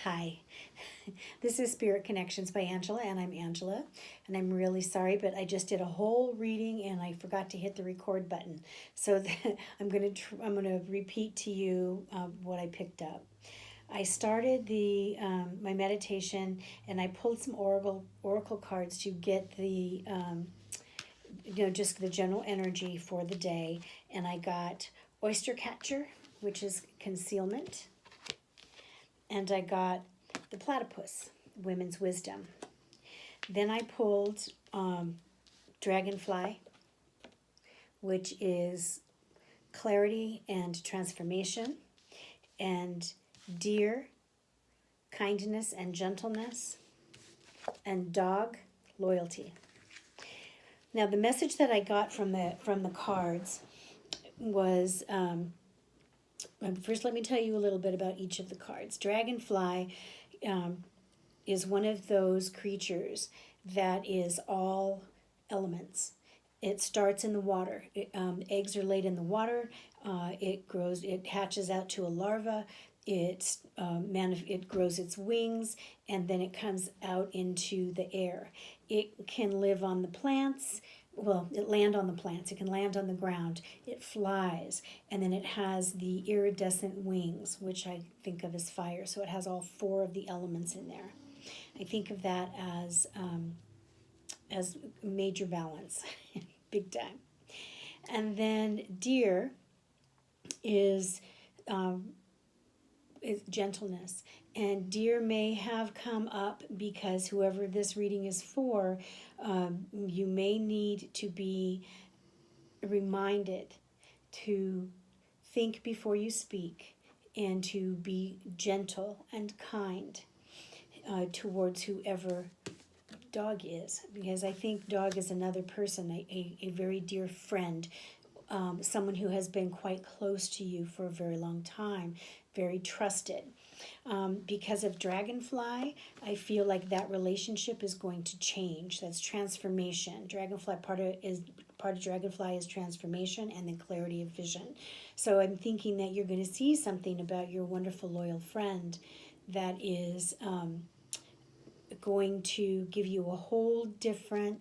Hi, this is Spirit Connections by Angela, and I'm Angela. And I'm really sorry, but I just did a whole reading and I forgot to hit the record button. So I'm gonna repeat to you what I picked up. I started the my meditation, and I pulled some oracle cards to get the just the general energy for the day. And I got Oyster Catcher, which is concealment, and I got the Platypus, women's wisdom. Then I pulled Dragonfly, which is clarity and transformation, and Deer, kindness and gentleness, and Dog, loyalty. Now, the message that I got from the cards was first. Let me tell you a little bit about each of the cards. Dragonfly is one of those creatures that is all elements. It starts in the water. Eggs are laid in the water. It grows. It hatches out to a larva. It grows its wings, and then it comes out into the air. It can live on the plants. Well, it land on the plants. It can land on the ground. It flies, and then it has the iridescent wings, which I think of as fire. So it has all four of the elements in there. I think of that as major balance, big time. And then deer is gentleness. And deer may have come up because whoever this reading is for, you may need to be reminded to think before you speak and to be gentle and kind towards whoever dog is, because I think dog is another person, a very dear friend, someone who has been quite close to you for a very long time, very trusted. Because of Dragonfly, I feel like that relationship is going to change. That's transformation. Part of Dragonfly is transformation, and then clarity of vision. So I'm thinking that you're going to see something about your wonderful loyal friend that is going to give you a whole different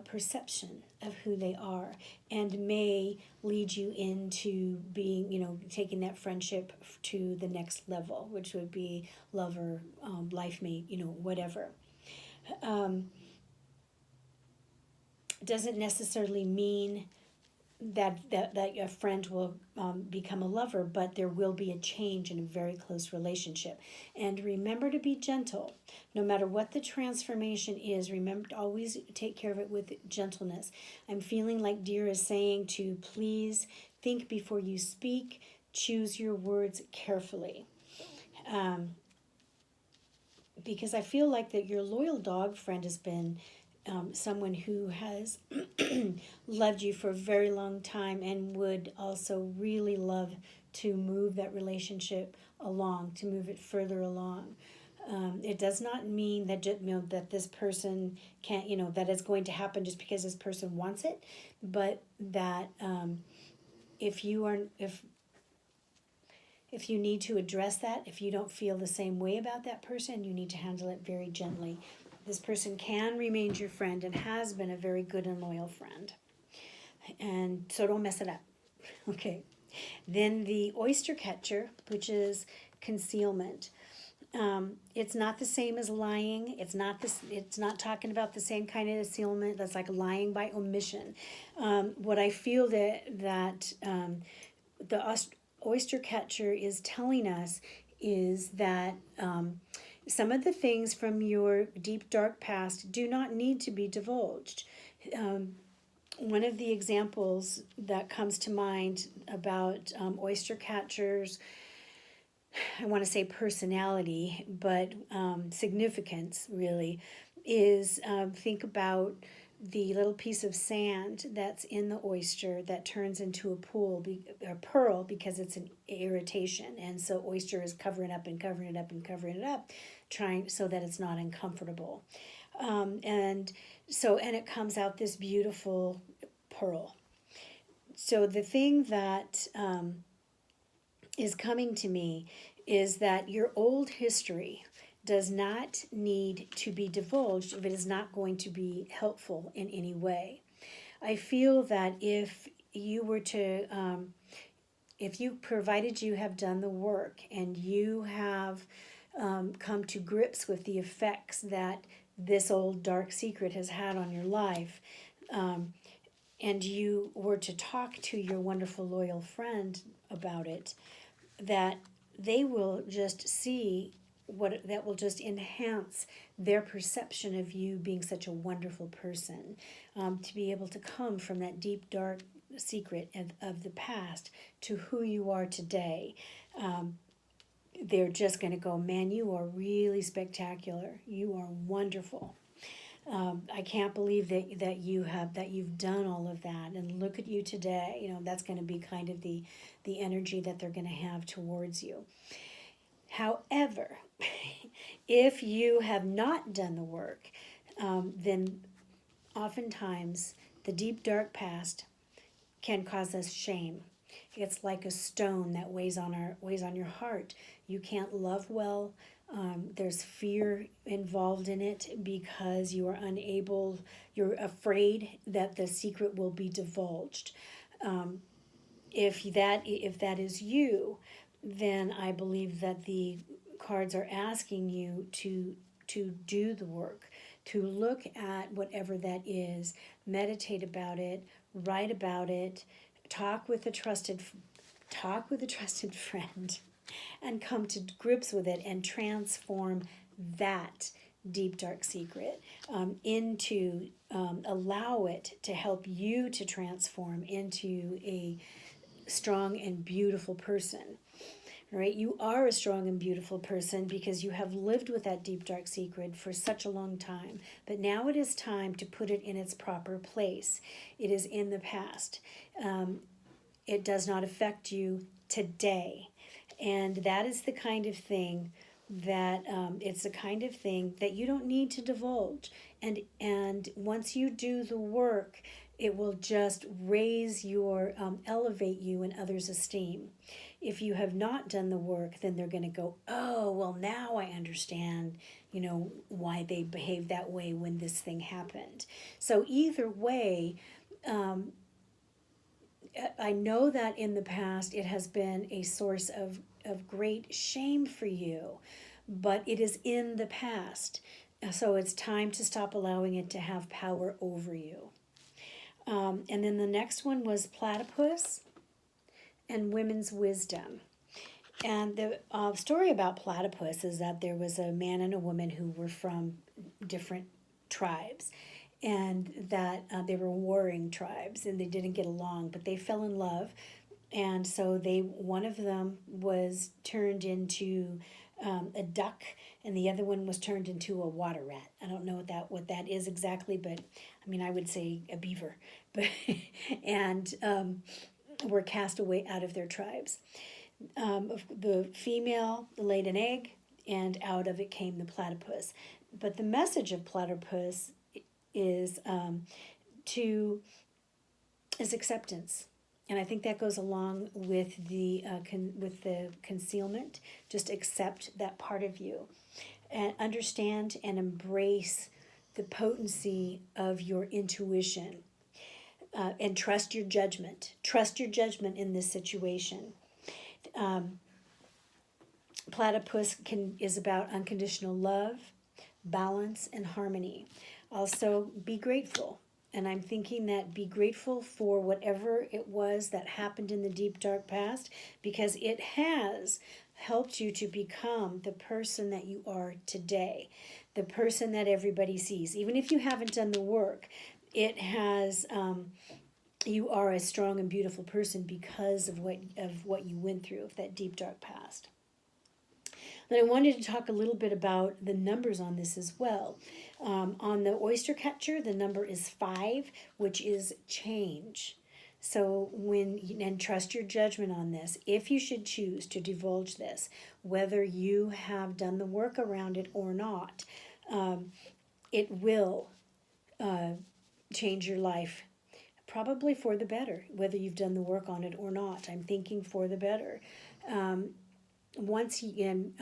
perception of who they are, and may lead you into being, taking that friendship to the next level, which would be lover, life mate, whatever. Doesn't necessarily mean that your friend will become a lover, but there will be a change in a very close relationship. And remember to be gentle. No matter what the transformation is, remember to always take care of it with gentleness. I'm feeling like deer is saying to please think before you speak, choose your words carefully. Because I feel like that your loyal dog friend has been someone who has loved you for a very long time, and would also really love to move that relationship along, to move it further along. It does not mean that that this person can't, that it's going to happen just because this person wants it, but that if you need to address that, if you don't feel the same way about that person, you need to handle it very gently. This person can remain your friend and has been a very good and loyal friend. And so don't mess it up. Okay. Then the oyster catcher, which is concealment. It's not the same as lying. It's not talking about the same kind of concealment. That's like lying by omission. What I feel that the oyster catcher is telling us is that some of the things from your deep dark past do not need to be divulged. One of the examples that comes to mind about oyster catchers, I want to say personality, but significance really, is think about the little piece of sand that's in the oyster that turns into a pearl, because it's an irritation. And so oyster is covering up and covering it up and covering it up, trying so that it's not uncomfortable. And it comes out this beautiful pearl. So the thing that is coming to me is that your old history does not need to be divulged if it is not going to be helpful in any way. I feel that if you were to, if you, provided you have done the work and you have come to grips with the effects that this old dark secret has had on your life, and you were to talk to your wonderful loyal friend about it, that they will just see what that will just enhance their perception of you being such a wonderful person, to be able to come from that deep dark secret of the past to who you are today. They're just going to go, man, you are really spectacular, you are wonderful. I can't believe that you've done all of that, and look at you today. You know, that's going to be kind of the energy that they're going to have towards you. However, if you have not done the work, then oftentimes the deep dark past can cause us shame. It's like a stone that weighs on your heart. You can't love well. There's fear involved in it because you are unable. You're afraid that the secret will be divulged. If that is you, then I believe that the cards are asking you to do the work, to look at whatever that is, meditate about it, write about it, talk with a trusted friend, and come to grips with it and transform that deep dark secret into allow it to help you to transform into a strong and beautiful person. Right? You are a strong and beautiful person because you have lived with that deep dark secret for such a long time. But now it is time to put it in its proper place. It is in the past. It does not affect you today. And that is the kind of thing that it's the kind of thing that you don't need to divulge. And once you do the work, it will just raise your, elevate you in others' esteem. If you have not done the work, then they're going to go, oh, well, now I understand, why they behaved that way when this thing happened. So either way, I know that in the past it has been a source of great shame for you, but it is in the past. So it's time to stop allowing it to have power over you. And then the next one was platypus and women's wisdom. And the story about platypus is that there was a man and a woman who were from different tribes, and that they were warring tribes, and they didn't get along, but they fell in love. And so one of them was turned into a duck, and the other one was turned into a water rat. I don't know what that is exactly, but I mean, I would say a beaver. But and were cast away out of their tribes. The female laid an egg, and out of it came the platypus. But the message of platypus is is acceptance, and I think that goes along with the concealment. Just accept that part of you, and understand and embrace the potency of your intuition, and trust your judgment. Trust your judgment in this situation. Platypus is about unconditional love, balance, and harmony. Also, be grateful. And I'm thinking that be grateful for whatever it was that happened in the deep, dark past, because it has helped you to become the person that you are today, the person that everybody sees. Even if you haven't done the work, it has. You are a strong and beautiful person because of what you went through, of that deep, dark past. Then I wanted to talk a little bit about the numbers on this as well. On the oyster catcher, the number is 5, which is change. So and trust your judgment on this. If you should choose to divulge this, whether you have done the work around it or not, it will change your life, probably for the better, whether you've done the work on it or not. I'm thinking for the better. once you,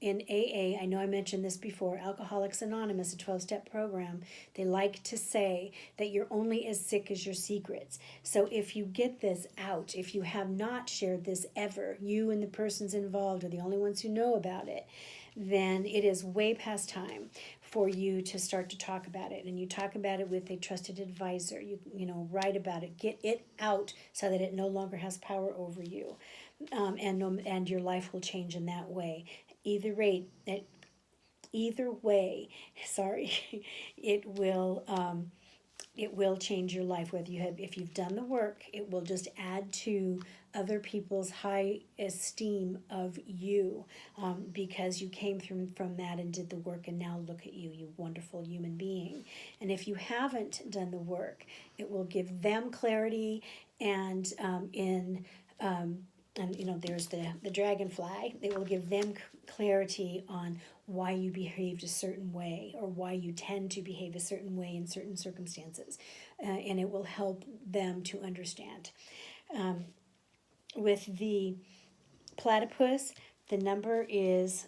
in AA, I know I mentioned this before, Alcoholics Anonymous, a 12-step program, they like to say that you're only as sick as your secrets. So if you get this out, if you have not shared this ever, you and the persons involved are the only ones who know about it, then it is way past time for you to start to talk about it. And you talk about it with a trusted advisor. Write about it, get it out so that it no longer has power over you. And your life will change in that way. Either way, sorry, it will change your life. If you've done the work, it will just add to other people's high esteem of you, because you came from that and did the work, and now look at you, you wonderful human being. And if you haven't done the work, it will give them clarity, and there's the dragonfly. It will give them clarity on why you behaved a certain way, or why you tend to behave a certain way in certain circumstances, and it will help them to understand. With the platypus, the number is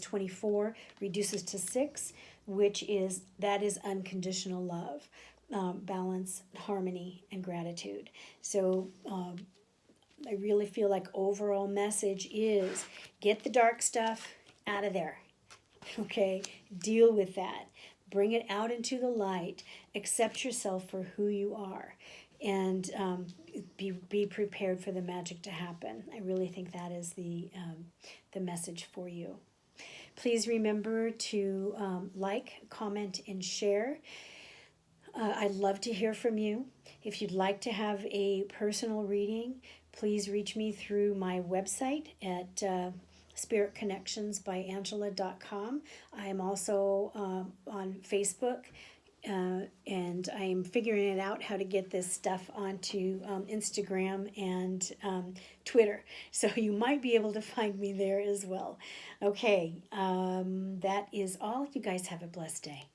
24, reduces to 6, that is unconditional love, balance, harmony, and gratitude. So I really feel like overall message is get the dark stuff out of there. Okay, deal with that. Bring it out into the light. Accept yourself for who you are, and be prepared for the magic to happen. I really think that is the message for you. Please remember to like, comment, and share. I'd love to hear from you. If you'd like to have a personal reading, please reach me through my website at spiritconnectionsbyangela.com. I am also on Facebook, and I am figuring it out how to get this stuff onto Instagram and Twitter. So you might be able to find me there as well. Okay, that is all. You guys have a blessed day.